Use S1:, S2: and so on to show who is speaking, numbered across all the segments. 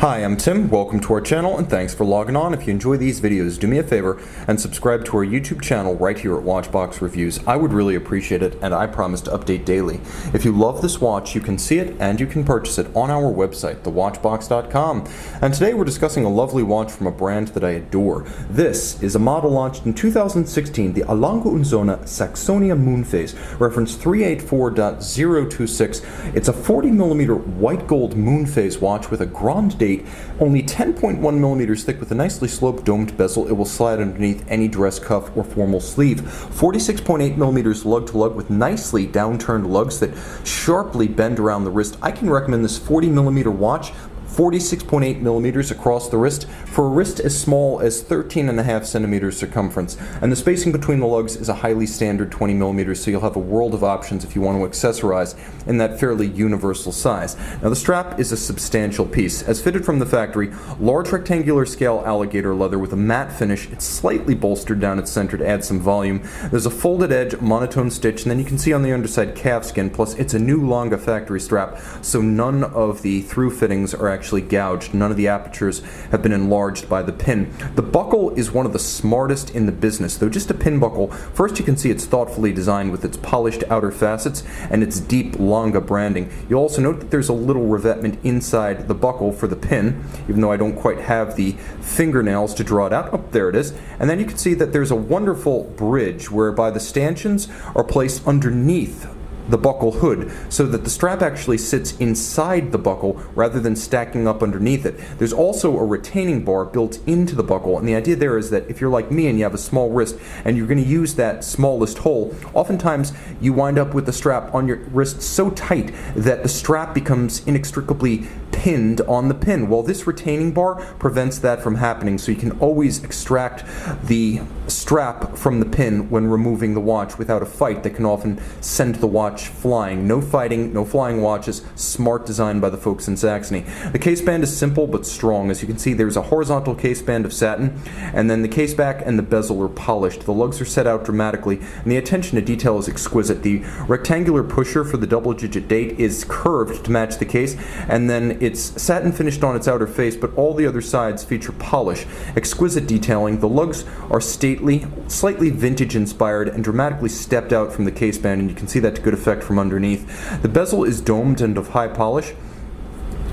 S1: Hi, I'm Tim. Welcome to our channel and thanks for logging on. If you enjoy these videos, do me a favor and subscribe to our YouTube channel right here at Watchbox Reviews. I would really appreciate it, and I promise to update daily. If you love this watch, you can see it and you can purchase it on our website, thewatchbox.com. And today we're discussing a lovely watch from a brand that I adore. This is a model launched in 2016, the Lange Sohne Saxonia Moonphase, reference 384.026. It's a 40mm white gold moonphase watch with a grande date, only 10.1 millimeters thick with a nicely sloped domed bezel. It will slide underneath any dress cuff or formal sleeve. 46.8 millimeters lug-to-lug with nicely downturned lugs that sharply bend around the wrist. I can recommend this 40mm watch. 46.8 millimeters across the wrist for a wrist as small as 13.5 centimeters circumference, and the spacing between the lugs is a highly standard 20 millimeters, so you'll have a world of options if you want to accessorize in that fairly universal size. Now the strap is a substantial piece. As fitted from the factory, large rectangular scale alligator leather with a matte finish. It's slightly bolstered down its center to add some volume. There's a folded edge monotone stitch, and then you can see on the underside calfskin, plus it's a new Lange factory strap, so none of the through fittings are actually gouged. None of the apertures have been enlarged by the pin. The buckle is one of the smartest in the business. Though just a pin buckle, first you can see it's thoughtfully designed with its polished outer facets and its deep Lange branding. You'll also note that there's a little revetment inside the buckle for the pin, even though I don't quite have the fingernails to draw it out. Oh, there it is. And then you can see that there's a wonderful bridge whereby the stanchions are placed underneath the buckle hood, so that the strap actually sits inside the buckle rather than stacking up underneath it. There's also a retaining bar built into the buckle, and the idea there is that if you're like me and you have a small wrist and you're going to use that smallest hole, oftentimes you wind up with the strap on your wrist so tight that the strap becomes inextricably pinned on the pin. Well, this retaining bar prevents that from happening, so you can always extract the strap from the pin when removing the watch without a fight that can often send the watch flying. No fighting, no flying watches. Smart design by the folks in Saxony. The case band is simple but strong. As you can see, there's a horizontal case band of satin, and then the case back and the bezel are polished. The lugs are set out dramatically, and the attention to detail is exquisite. The rectangular pusher for the double-digit date is curved to match the case, and then it's satin finished on its outer face, but all the other sides feature polish. Exquisite detailing. The lugs are stately, slightly vintage inspired, and dramatically stepped out from the case band, and you can see that to good effect from underneath. The bezel is domed and of high polish,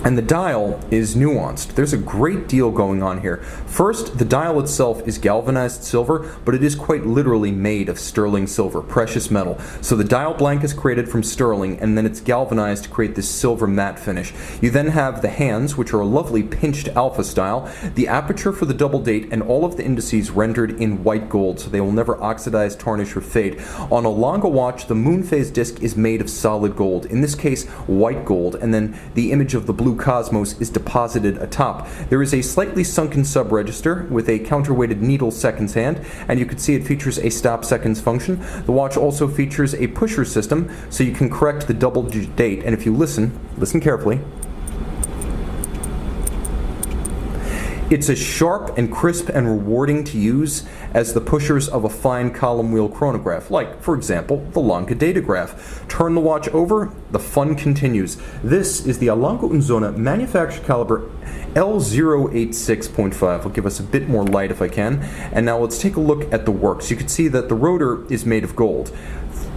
S1: and the dial is nuanced. There's a great deal going on here. First, the dial itself is galvanized silver, but it is quite literally made of sterling silver, precious metal. So the dial blank is created from sterling, and then it's galvanized to create this silver matte finish. You then have the hands, which are a lovely pinched alpha style, the aperture for the double date, and all of the indices rendered in white gold, so they will never oxidize, tarnish, or fade. On a Lange watch, the moonphase disc is made of solid gold, in this case white gold, and then the image of the blue cosmos is deposited atop. There is a slightly sunken sub-register with a counterweighted needle seconds hand, and you can see it features a stop seconds function. The watch also features a pusher system, so you can correct the double-digit date, and if you listen carefully, it's as sharp and crisp and rewarding to use as the pushers of a fine column wheel chronograph, like, for example, the Lange datograph. Turn the watch over, the fun continues. This is the Lange Sohne manufactured caliber L086.5. I'll give us a bit more light if I can. And now let's take a look at the works. You can see that the rotor is made of gold.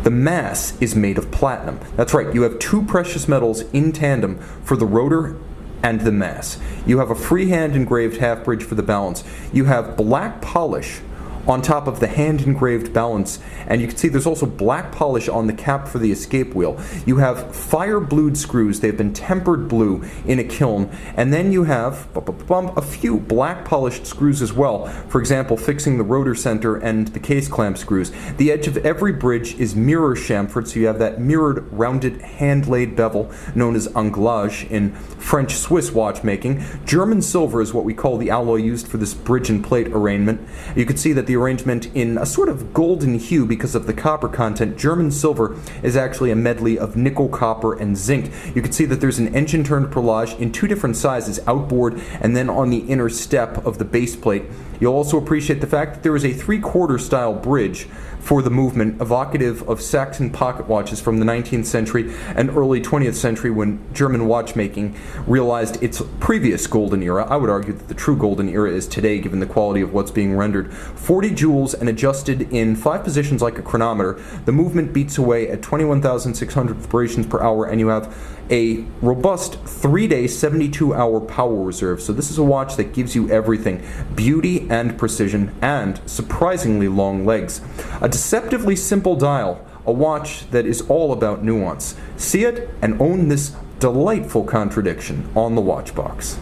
S1: The mass is made of platinum. That's right, you have two precious metals in tandem for the rotor and the mass. You have a freehand engraved half bridge for the balance. You have black polish on top of the hand engraved balance, and you can see there's also black polish on the cap for the escape wheel. You have fire blued screws. They've been tempered blue in a kiln, and then you have a few black polished screws as well, for example fixing the rotor center and the case clamp screws. The edge of every bridge is mirror chamfered, so you have that mirrored rounded hand laid bevel known as anglage in French Swiss watchmaking. German silver is what we call the alloy used for this bridge and plate arrangement. You can see that the arrangement in a sort of golden hue because of the copper content. German silver is actually a medley of nickel, copper, and zinc. You can see that there's an engine turned perlage in two different sizes, outboard and then on the inner step of the base plate. You'll also appreciate the fact that there is a 3/4 style bridge for the movement, evocative of Saxon pocket watches from the 19th century and early 20th century when German watchmaking realized its previous golden era. I would argue that the true golden era is today, given the quality of what's being rendered. 40 joules and adjusted in 5 positions like a chronometer. The movement beats away at 21,600 vibrations per hour, and you have a robust 3-day, 72-hour power reserve. So this is a watch that gives you everything: beauty and precision, and surprisingly long legs. A deceptively simple dial, a watch that is all about nuance. See it and own this delightful contradiction on the Watchbox.